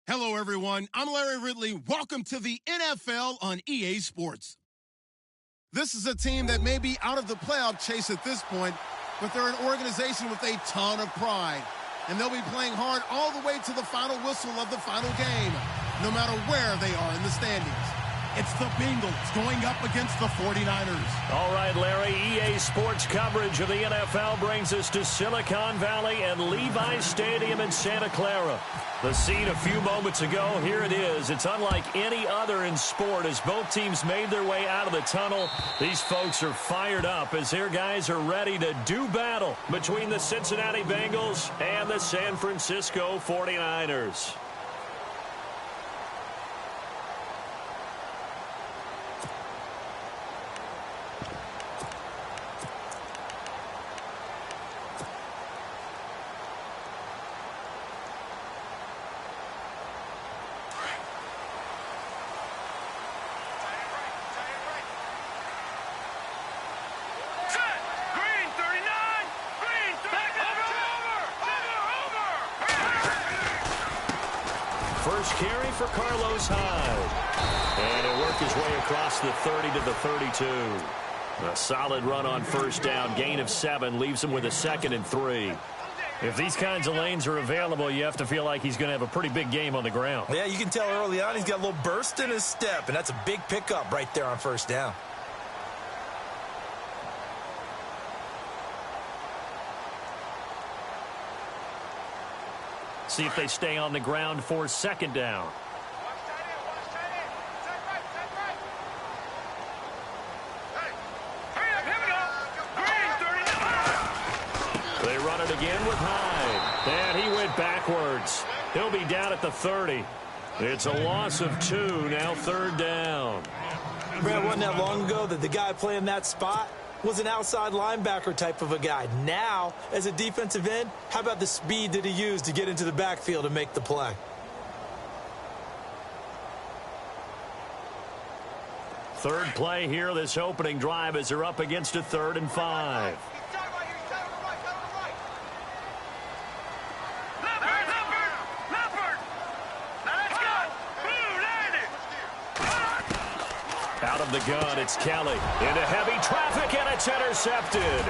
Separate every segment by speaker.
Speaker 1: Hello, everyone. I'm Larry Ridley. Welcome to the NFL on EA Sports. This is a team that may be out of the playoff chase at this point, but they're an organization with a ton of pride. And they'll be playing hard all the way to the final whistle of the final game, no matter where they are in the standings. It's the Bengals going up against the 49ers.
Speaker 2: All right, Larry, EA Sports coverage of the NFL brings us to Silicon Valley and Levi's Stadium in Santa Clara. The scene a few moments ago, here it is. It's unlike any other in sport as both teams made their way out of the tunnel. These folks are fired up as their guys are ready to do battle between the Cincinnati Bengals and the San Francisco 49ers. First carry for Carlos Hyde. And he'll work his way across the 30 to the 32. A solid run on first down. Gain of 7 leaves him with a 2nd and 3. If these kinds of lanes are available, you have to feel like he's going to have a pretty big game on the ground.
Speaker 3: Yeah, you can tell early on he's got a little burst in his step, and that's a big pickup right there on first down.
Speaker 2: See if they stay on the ground for 2nd down. They run it again with Hyde. And he went backwards. He'll be down at the 30. It's a loss of 2, now 3rd down.
Speaker 3: Brad, wasn't that long ago that the guy playing that spot was an outside linebacker type of a guy. Now, as a defensive end, how about the speed that he used to get into the backfield and make the play?
Speaker 2: Third play here, this opening drive, as they're up against a 3rd and 5. Out of the gun, it's Kelly. Into heavy traffic, and it's intercepted.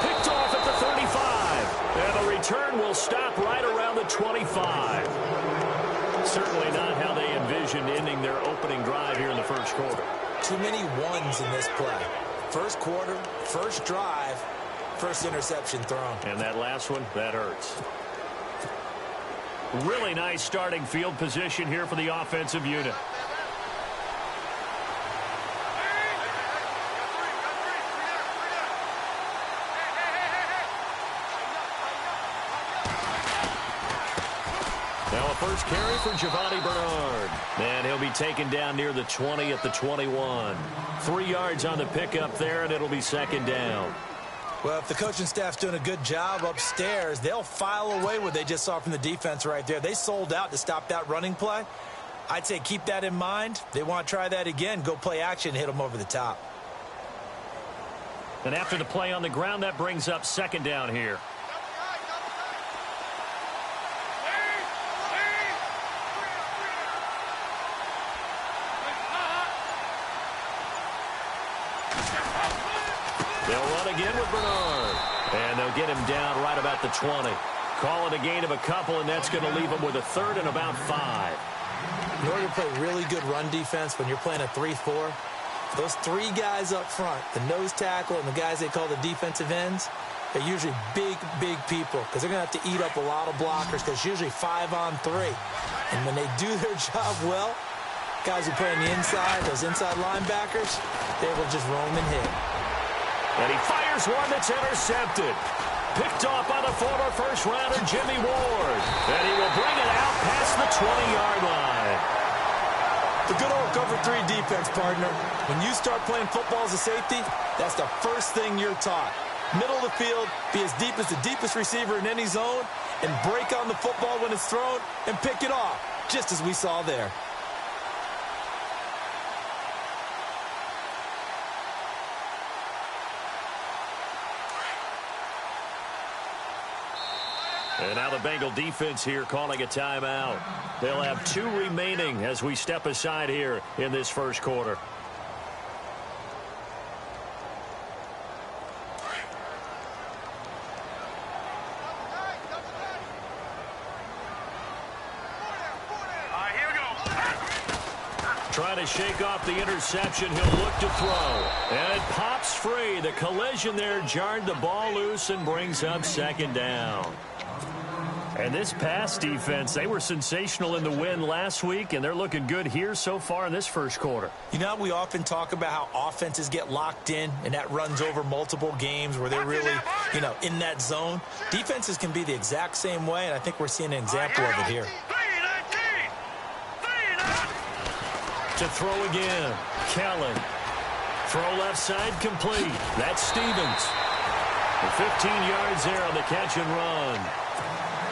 Speaker 2: Picked off at the 35. And the return will stop right around the 25. Certainly not how they envisioned ending their opening drive here in the first quarter.
Speaker 3: Too many ones in this play. First quarter, first drive, first interception thrown.
Speaker 2: And that last one, that hurts. Really nice starting field position here for the offensive unit. Now a first carry for Giovanni Bernard. And he'll be taken down near the 20 at the 21. 3 yards on the pickup there, and it'll be 2nd down.
Speaker 3: Well, if the coaching staff's doing a good job upstairs, they'll file away what they just saw from the defense right there. They sold out to stop that running play. I'd say keep that in mind. They want to try that again. Go play action, hit them over the top.
Speaker 2: And after the play on the ground, that brings up 2nd down here. They'll run again with Bernard. And they'll get him down right about the 20. Call it a gain of a couple, and that's going to leave him with a 3rd and about 5.
Speaker 3: In order to play really good run defense when you're playing a 3-4, those 3 guys up front, the nose tackle and the guys they call the defensive ends, they're usually big, big people because they're going to have to eat up a lot of blockers because it's usually 5-on-3. And when they do their job well, guys who play on the inside, those inside linebackers, they will just roam and hit.
Speaker 2: And he fires one that's intercepted. Picked off by the former first-rounder Jimmy Ward. And he will bring it out past the 20-yard line.
Speaker 3: The good old cover 3 defense, partner. When you start playing football as a safety, that's the first thing you're taught. Middle of the field, be as deep as the deepest receiver in any zone, and break on the football when it's thrown and pick it off, just as we saw there.
Speaker 2: And now the Bengal defense here calling a timeout. They'll have 2 remaining as we step aside here in this first quarter. Trying to shake off the interception. He'll look to throw. And it pops free. The collision there jarred the ball loose and brings up second down. And this pass defense, they were sensational in the win last week, and they're looking good here so far in this first quarter.
Speaker 3: You know, we often talk about how offenses get locked in, and that runs over multiple games where they're really, in that zone. Defenses can be the exact same way, and I think we're seeing an example of it here.
Speaker 2: To throw again. Kelly. Throw left side complete. That's Stevens. 15 yards there on the catch and run.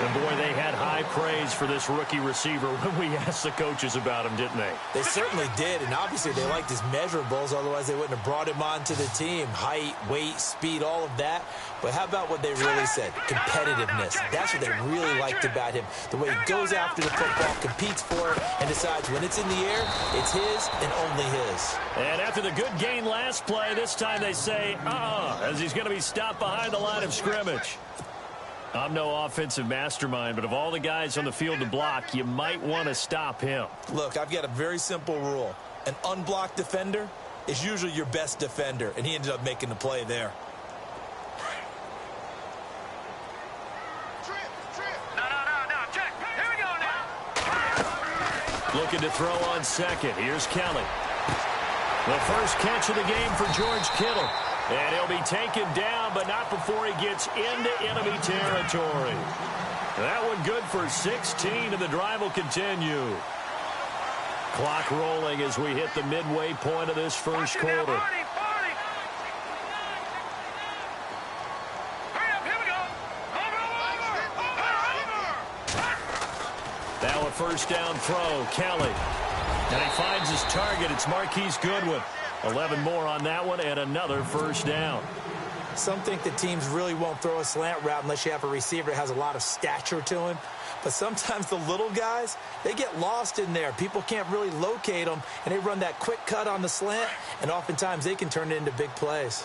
Speaker 2: And, boy, they had high praise for this rookie receiver when we asked the coaches about him, didn't they?
Speaker 3: They certainly did, and obviously they liked his measurables. Otherwise, they wouldn't have brought him onto the team. Height, weight, speed, all of that. But how about what they really said? Competitiveness. That's what they really liked about him. The way he goes after the football, competes for it, and decides when it's in the air, it's his and only his.
Speaker 2: And after the good gain last play, this time they say, as he's going to be stopped behind the line of scrimmage. I'm no offensive mastermind, but of all the guys on the field to block, you might want to stop him.
Speaker 3: Look, I've got a very simple rule. An unblocked defender is usually your best defender, and he ended up making the play there.
Speaker 4: Check. Here we go now.
Speaker 2: Looking to throw on second. Here's Kelly. The first catch of the game for George Kittle. And he'll be taken down, but not before he gets into enemy territory. That one good for 16, and the drive will continue. Clock rolling as we hit the midway point of this first quarter. Now a first down throw, Kelly. And he finds his target. It's Marquise Goodwin. 11 more on that one, and another first down.
Speaker 3: Some think the teams really won't throw a slant route unless you have a receiver that has a lot of stature to him. But sometimes the little guys, they get lost in there. People can't really locate them, and they run that quick cut on the slant, and oftentimes they can turn it into big plays.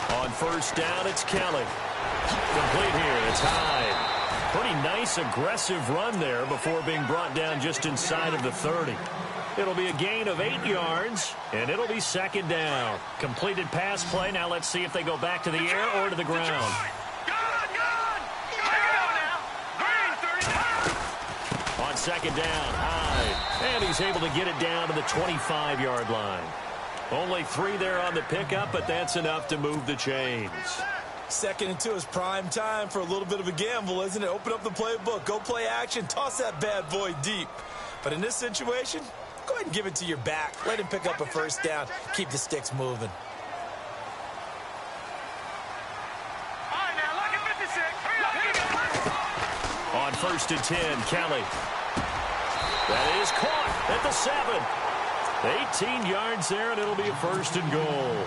Speaker 2: On first down, it's Kelly. Complete here. It's Hyde. Pretty nice, aggressive run there before being brought down just inside of the 30. It'll be a gain of 8 yards, and it'll be second down. Completed pass play. Now let's see if they go back to the air or to the ground. On second down, Hyde. And he's able to get it down to the 25-yard line. Only 3 there on the pickup, but that's enough to move the chains.
Speaker 3: 2nd and 2 is prime time for a little bit of a gamble, isn't it? Open up the playbook, go play action, toss that bad boy deep. But in this situation, go ahead and give it to your back. Let him pick up a first down. Keep the sticks moving.
Speaker 2: On 1st and 10, Kelly. That is caught at the 7. 18 yards there, and it'll be a 1st and goal.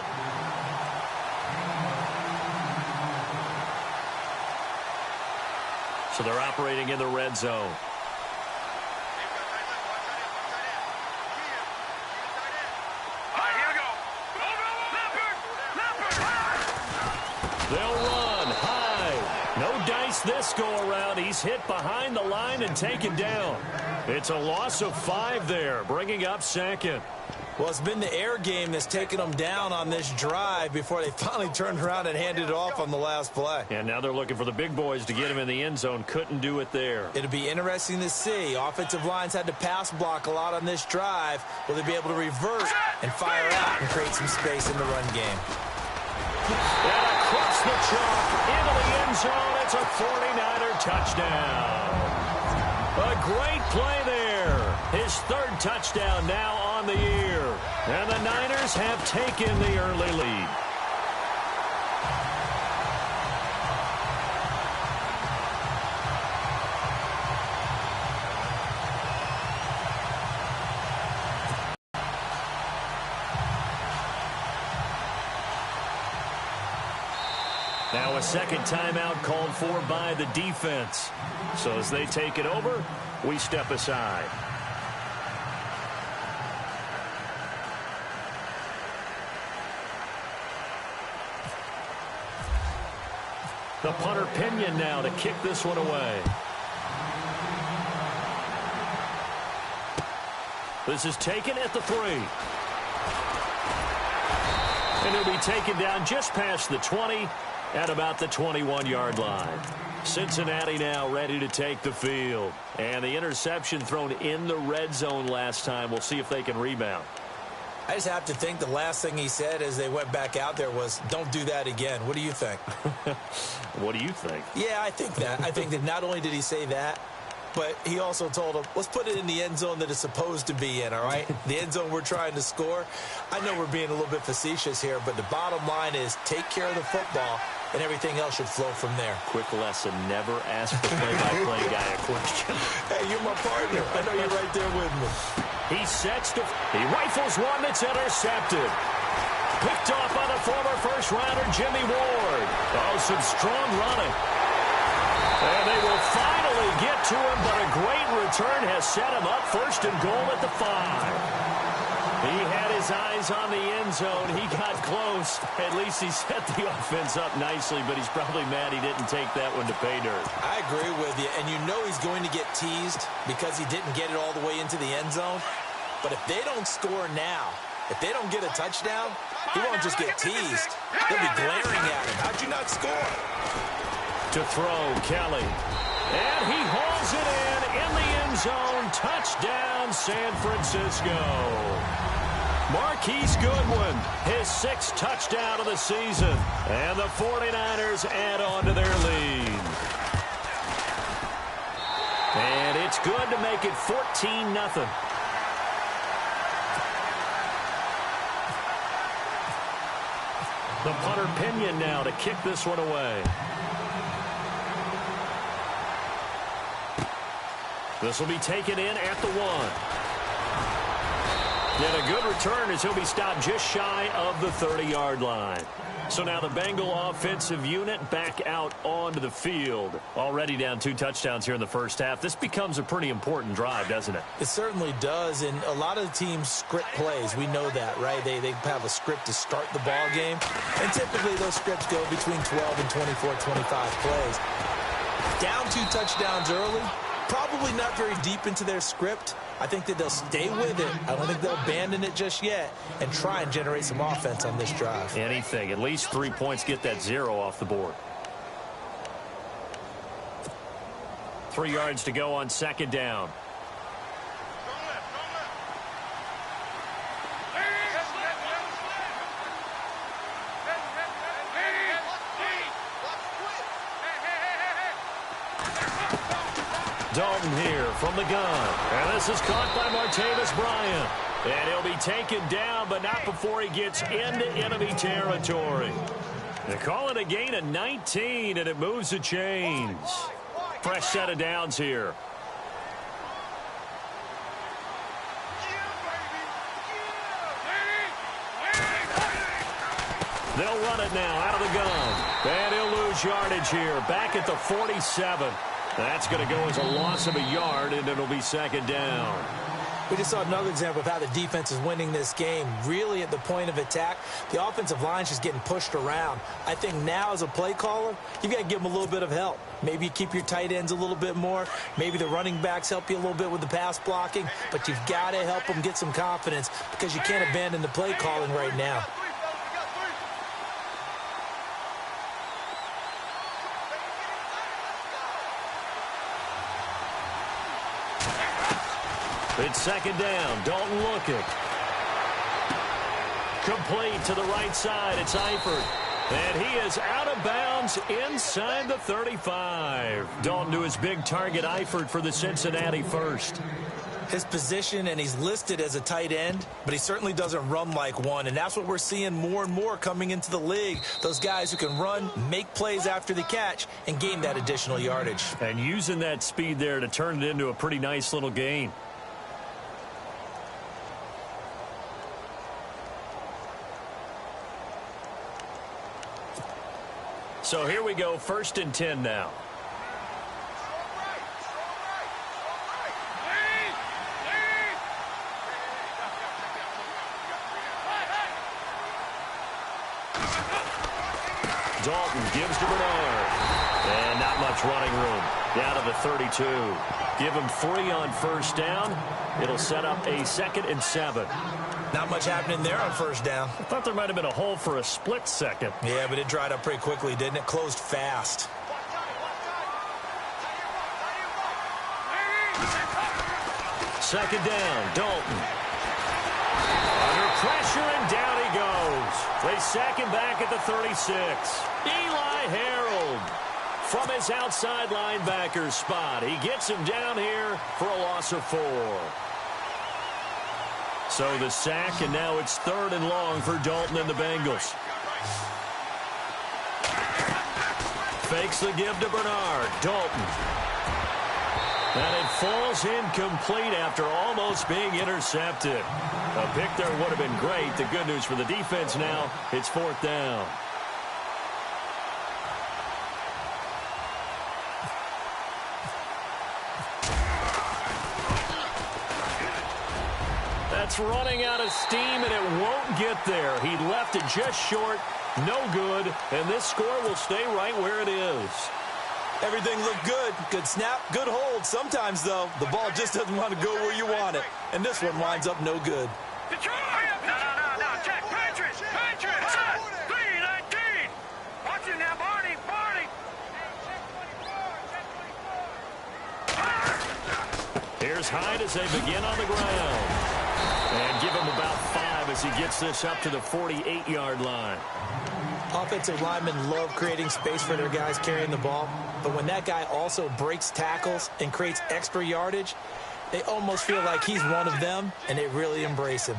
Speaker 2: So they're operating in the red zone. They'll run high. No dice this go-around. He's hit behind the line and taken down. It's a loss of 5 there, bringing up second.
Speaker 3: Well, it's been the air game that's taken them down on this drive before they finally turned around and handed it off on the last play.
Speaker 2: And now they're looking for the big boys to get him in the end zone. Couldn't do it there.
Speaker 3: It'll be interesting to see. Offensive lines had to pass block a lot on this drive. Will they be able to revert and fire out and create some space in the run game?
Speaker 2: And across the chalk into the end zone. It's a 49er touchdown. A great play there. His 3rd touchdown now on the year. And the Niners have taken the early lead. Now a second timeout called for by the defense. So as they take it over, we step aside. The punter Pinion now to kick this one away. This is taken at the 3. And he'll be taken down just past the 20 at about the 21-yard line. Cincinnati now ready to take the field. And the interception thrown in the red zone last time. We'll see if they can rebound.
Speaker 3: I just have to think the last thing he said as they went back out there was, don't do that again. What do you think?
Speaker 2: What do you think?
Speaker 3: Yeah, I think that. I think that not only did he say that, but he also told him, let's put it in the end zone that it's supposed to be in, all right? The end zone we're trying to score. I know we're being a little bit facetious here, but the bottom line is take care of the football, and everything else should flow from there.
Speaker 2: Quick lesson, never ask the play-by-play guy a question.
Speaker 3: Hey, you're my partner. I know you're right there with me.
Speaker 2: He sets to... He rifles one that's intercepted. Picked off by the former first-rounder Jimmy Ward. Oh, some strong running. And they will finally get to him, but a great return has set him up first and goal at the 5. He had his eyes on the end zone. He got close. At least he set the offense up nicely, but he's probably mad he didn't take that one to pay dirt.
Speaker 3: I agree with you, and you know he's going to get teased because he didn't get it all the way into the end zone. But if they don't score now, if they don't get a touchdown, he won't just get teased. They'll be glaring at him. How'd you not score?
Speaker 2: To throw, Kelly. And he hauls it in the end zone. Touchdown, San Francisco. Marquise Goodwin, his 6th touchdown of the season. And the 49ers add on to their lead. And it's good to make it 14-0. The punter Pinion now to kick this one away. This will be taken in at the 1. And a good return as he'll be stopped just shy of the 30-yard line. So now the Bengal offensive unit back out onto the field. Already down 2 touchdowns here in the first half. This becomes a pretty important drive, doesn't it?
Speaker 3: It certainly does, and a lot of the teams script plays. We know that, right? They have a script to start the ball game, and typically those scripts go between 12 and 24, 25 plays. Down 2 touchdowns early, probably not very deep into their script. I think that they'll stay with it. I don't think they'll abandon it just yet and try and generate some offense on this drive.
Speaker 2: Anything. At least 3 points, get that 0 off the board. 3 yards to go on second down. Dalton here from the gun. And this is caught by Martavis Bryant. And he'll be taken down, but not before he gets into enemy territory. They call it a gain of 19, and it moves the chains. Fresh set of downs here. They'll run it now out of the gun. And he'll lose yardage here. Back at the 47. That's going to go as a loss of a yard, and it'll be second down.
Speaker 3: We just saw another example of how the defense is winning this game. Really at the point of attack, the offensive line's just getting pushed around. I think now as a play caller, you've got to give them a little bit of help. Maybe you keep your tight ends a little bit more. Maybe the running backs help you a little bit with the pass blocking. But you've got to help them get some confidence because you can't abandon the play calling right now.
Speaker 2: It's second down. Dalton looking. Complete to the right side. It's Eifert. And he is out of bounds inside the 35. Dalton to his big target, Eifert, for the Cincinnati first.
Speaker 3: His position, and he's listed as a tight end, but he certainly doesn't run like one, and that's what we're seeing more and more coming into the league. Those guys who can run, make plays after the catch, and gain that additional yardage.
Speaker 2: And using that speed there to turn it into a pretty nice little gain. So here we go, 1st and 10 now. Dalton gives to Bernard. And not much running room. Down to the 32. Give him 3 on 1st down. It'll set up a 2nd and 7.
Speaker 3: Not much happening there on 1st down.
Speaker 2: I thought there might have been a hole for a split second.
Speaker 3: Yeah, but it dried up pretty quickly, didn't it? Closed fast.
Speaker 2: 2nd down, Dalton. Under pressure, and down he goes. They sack him back at the 36. Eli Harold from his outside linebacker spot. He gets him down here for a loss of 4. So the sack, and now it's 3rd and long for Dalton and the Bengals. Fakes the give to Bernard. Dalton. And it falls incomplete after almost being intercepted. A pick there would have been great. The good news for the defense now, it's 4th down. That's running out of steam, and it won't get there. He left it just short, no good, and this score will stay right where it is.
Speaker 3: Everything looked good. Good snap, good hold. Sometimes, though, the ball just doesn't want to go where you want it. And this one winds up no good.
Speaker 4: Detroit! No, check. Patriots! 3-19! Watch him now, Barney!
Speaker 2: Here's Hyde as they begin on the ground. And give him about 5 as he gets this up to the 48-yard line.
Speaker 3: Offensive linemen love creating space for their guys carrying the ball, but when that guy also breaks tackles and creates extra yardage, they almost feel like he's one of them, and they really embrace him.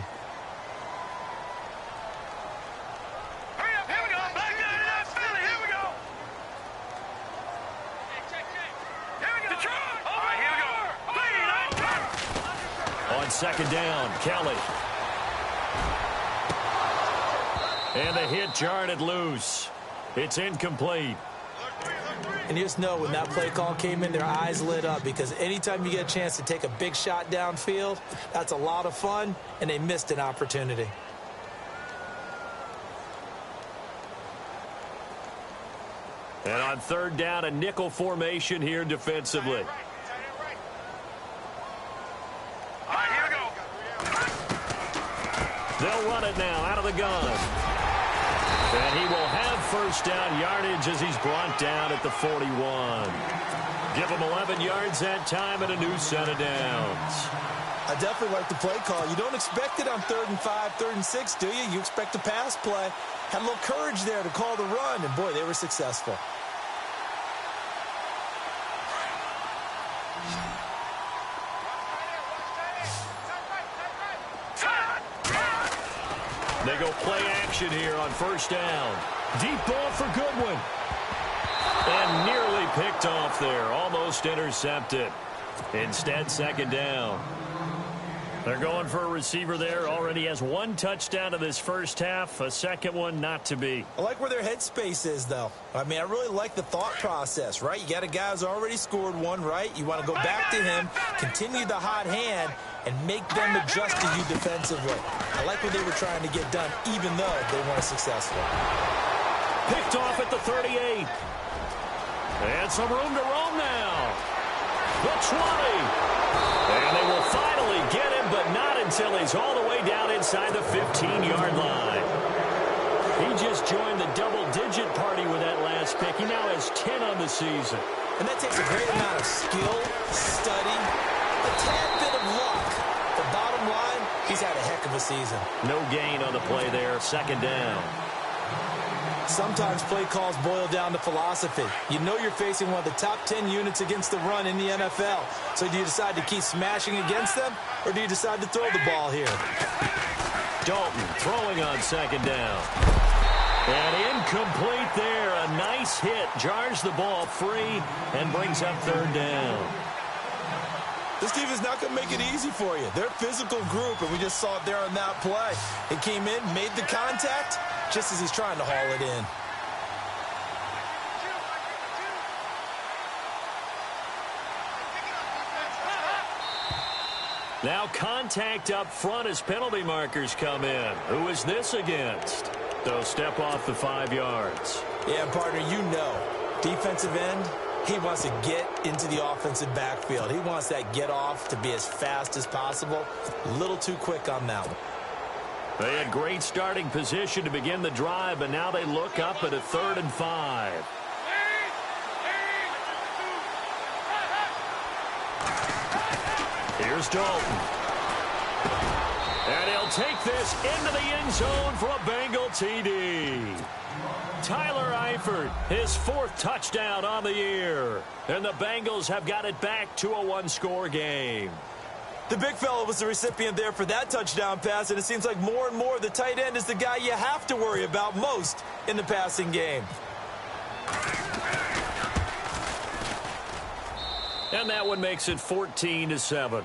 Speaker 4: Hurry up, here we go! Back down to that Philly, here we go! Here we go! Detroit! All right, here we go!
Speaker 2: On 2nd down, Kelly. And the hit jarred it loose. It's incomplete.
Speaker 3: And you just know when that play call came in, their eyes lit up, because anytime you get a chance to take a big shot downfield, that's a lot of fun, and they missed an opportunity.
Speaker 2: And on 3rd down, a nickel formation here defensively.
Speaker 4: All right, here we go!
Speaker 2: They'll run it now out of the gun. And he will have 1st down yardage as he's brought down at the 41. Give him 11 yards that time and a new set of downs.
Speaker 3: I definitely like the play call. You don't expect it on 3rd and 5, 3rd and 6, do you? You expect a pass play. Had a little courage there to call the run, and boy, they were successful.
Speaker 2: They go play action here on 1st down. Deep ball for Goodwin. And nearly picked off there. Almost intercepted. Instead, 2nd down. They're going for a receiver there. Already has 1 touchdown in this first half. A second one not to be.
Speaker 3: I like where their headspace is, though. I mean, I really like the thought process, right? You got a guy who's already scored 1, right? You want to go back to him, continue the hot hand, and make them adjust to you defensively. I like what they were trying to get done, even though they weren't successful.
Speaker 2: Picked off at the 38. And some room to roam now. The 20. And they will finally get him, but not until he's all the way down inside the 15-yard line. He just joined the double-digit party with that last pick. He now has 10 on the season.
Speaker 3: And that takes a great amount of skill, study, a tad bit of luck. The bottom line, he's had a heck of a season.
Speaker 2: No gain on the play there. 2nd down.
Speaker 3: Sometimes play calls boil down to philosophy. You know you're facing one of the top 10 units against the run in the NFL. So do you decide to keep smashing against them, or do you decide to throw the ball here?
Speaker 2: Dalton throwing on 2nd down. And incomplete there. A nice hit. Jars the ball free and brings up 3rd down.
Speaker 3: This team is not going to make it easy for you. They're a physical group, and we just saw it there on that play. It came in, made the contact, just as he's trying to haul it in.
Speaker 2: Now contact up front as penalty markers come in. Who is this against? They'll step off the 5 yards.
Speaker 3: Yeah, partner, you know, defensive end, he wants to get into the offensive backfield. He wants that get off to be as fast as possible. A little too quick on that one.
Speaker 2: They had great starting position to begin the drive, but now they look up at a 3rd and 5. Here's Dalton. And he'll take this into the end zone for a Bengal TD. Tyler Eifert, his 4th touchdown on the year. And the Bengals have got it back to a 1-score game.
Speaker 3: The big fella was the recipient there for that touchdown pass, and it seems like more and more the tight end is the guy you have to worry about most in the passing game.
Speaker 2: And that one makes it 14-7.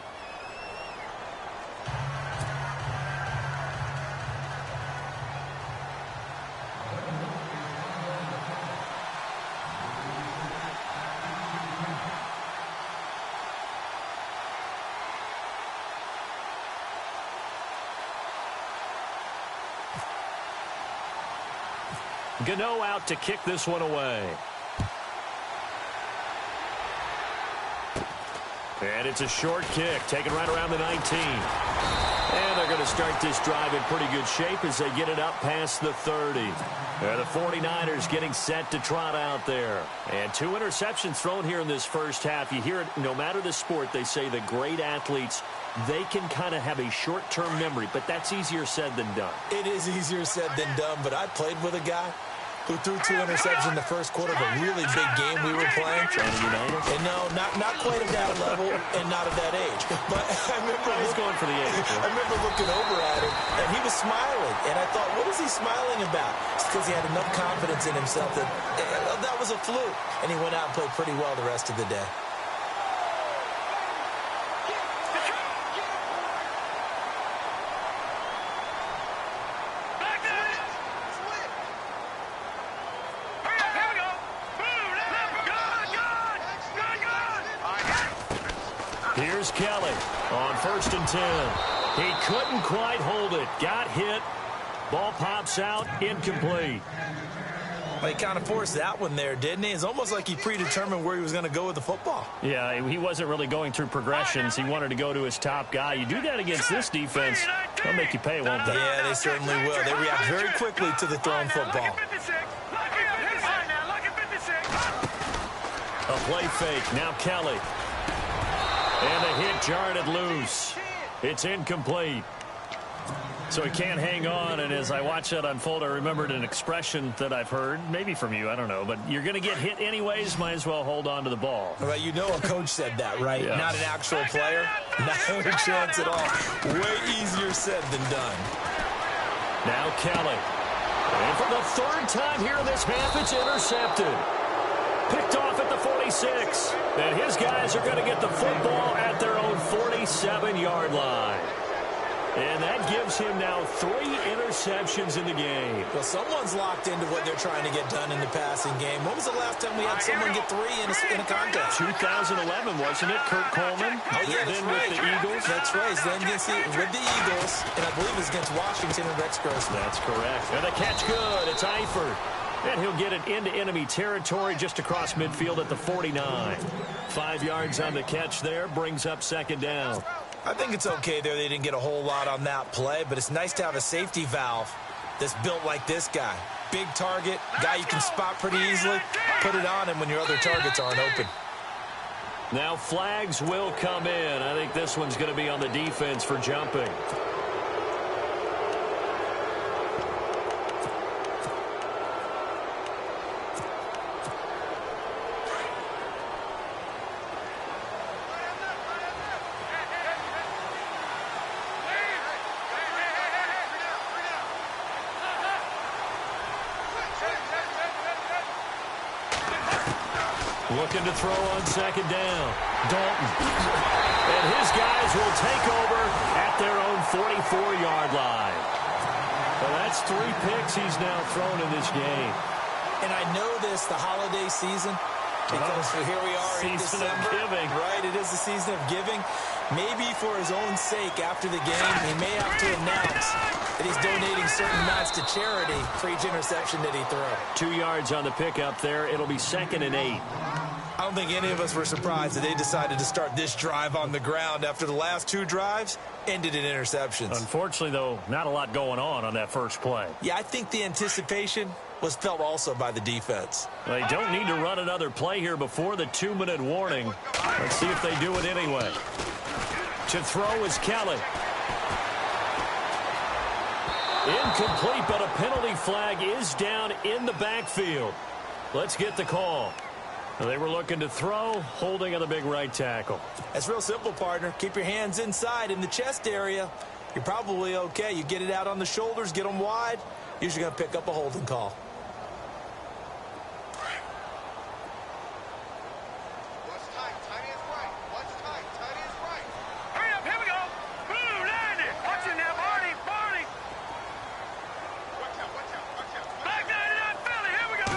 Speaker 2: Gano out to kick this one away. And it's a short kick, taken right around the 19. And they're going to start this drive in pretty good shape as they get it up past the 30. The 49ers getting set to trot out there. And 2 interceptions thrown here in this first half. You hear it, no matter the sport, they say the great athletes, they can kind of have a short-term memory, but that's easier said than done.
Speaker 3: It is easier said than done, but I played with a guy who threw 2 interceptions in the first quarter of a really big game we were playing. And no, not quite at that level and not at that age. But I remember
Speaker 2: he's going for the age.
Speaker 3: I remember looking over at him, and he was smiling. And I thought, what is he smiling about? It's because he had enough confidence in himself that that was a fluke. And he went out and played pretty well the rest of the day.
Speaker 2: Here's Kelly on 1st and 10. He couldn't quite hold it. Got hit. Ball pops out. Incomplete.
Speaker 3: Well, he kind of forced that one there, didn't he? It's almost like he predetermined where he was going to go with the football.
Speaker 2: Yeah, he wasn't really going through progressions. He wanted to go to his top guy. You do that against this defense, they'll make you pay, won't they?
Speaker 3: Yeah, they certainly will. They react very quickly to the thrown football.
Speaker 2: A play fake. Now Kelly. And the hit jarred it loose. It's incomplete. So he can't hang on, and as I watch that unfold, I remembered an expression that I've heard, maybe from you, I don't know, but you're going to get hit anyways, might as well hold on to the ball.
Speaker 3: Well, you know a coach said that, right?
Speaker 2: Yeah.
Speaker 3: Not an actual player. Not a chance at all. Way easier said than done.
Speaker 2: Now Kelly. And for the 3rd time here in this half, it's intercepted. Picked off at the 46. And his guys are going to get the football at their own 47-yard line. And that gives him now 3 interceptions in the game.
Speaker 3: Well, someone's locked into what they're trying to get done in the passing game. When was the last time we had someone get 3 in a contest?
Speaker 2: 2011, wasn't it? Kurt Coleman.
Speaker 3: Oh, yeah, that's
Speaker 2: then
Speaker 3: right.
Speaker 2: with the Eagles.
Speaker 3: That's right. Then with the Eagles, and I believe it's against Washington and Rex Grossman.
Speaker 2: That's correct. And the catch good. It's Eifert. And he'll get it into enemy territory just across midfield at the 49. 5 yards on the catch there. Brings up 2nd down.
Speaker 3: I think it's okay there. They didn't get a whole lot on that play, but it's nice to have a safety valve that's built like this guy. Big target, guy you can spot pretty easily. Put it on him when your other targets aren't open.
Speaker 2: Now flags will come in. I think this one's going to be on the defense for jumping. Looking to throw on 2nd down. Dalton. And his guys will take over at their own 44-yard line. Well, that's 3 picks he's now thrown in this game.
Speaker 3: And I know this, the holiday season, Because here we are in
Speaker 2: Season
Speaker 3: December.
Speaker 2: of giving.
Speaker 3: Right, it is the season of giving. Maybe for his own sake after the game, he may have to announce that he's donating certain amounts to charity for each interception that he threw.
Speaker 2: 2 yards on the pickup there. It'll be 2nd and 8.
Speaker 3: I don't think any of us were surprised that they decided to start this drive on the ground after the last 2 drives ended in interceptions.
Speaker 2: Unfortunately, though, not a lot going on that first play.
Speaker 3: Yeah, I think the anticipation was felt also by the defense.
Speaker 2: They don't need to run another play here before the 2-minute warning. Let's see if they do it anyway. To throw is Kelly. Incomplete, but a penalty flag is down in the backfield. Let's get the call. They were looking to throw, holding on the big right tackle.
Speaker 3: That's real simple, partner. Keep your hands inside in the chest area. You're probably okay. You get it out on the shoulders, get them wide. Usually going to pick up a holding call.
Speaker 4: What's tight? Tight is right. What's tight? Tight is right. Hurry up. Here we go. Blue, land it. Watch it now, Barney. Barney. Watch out. Watch out. Watch out. Back 99 Philly. Here we go.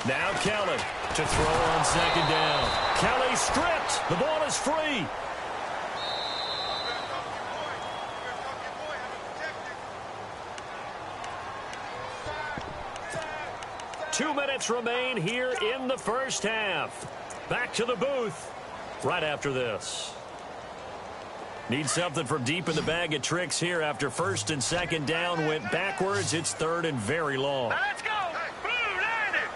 Speaker 2: Now Kelly to throw on 2nd down. Kelly stripped. The ball is free. 2 minutes remain here in the first half. Back to the booth right after this. Need something from deep in the bag of tricks here after 1st and 2nd down went backwards. It's 3rd and very long.
Speaker 4: Now let's go. Blue, land it.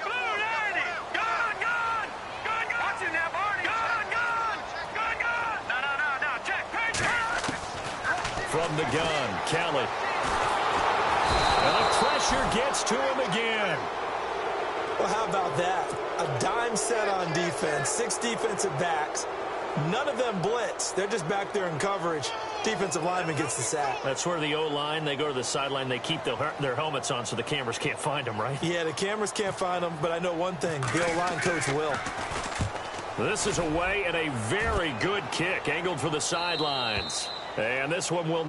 Speaker 4: Blue, land it. Gone, gone. Gone, gone. Watch it now, Barney. Gone, gone. Gone, gone. No. Check.
Speaker 2: From the gun, Kelly. And the pressure gets to him again.
Speaker 3: Well, how about that? A dime set on defense, 6 defensive backs. None of them blitz. They're just back there in coverage. Defensive lineman gets the sack.
Speaker 2: That's where the O-line, they go to the sideline, they keep their helmets on so the cameras can't find them, right?
Speaker 3: Yeah, the cameras can't find them, but I know one thing. The O-line coach will.
Speaker 2: This is away and a very good kick angled for the sidelines. And this one will...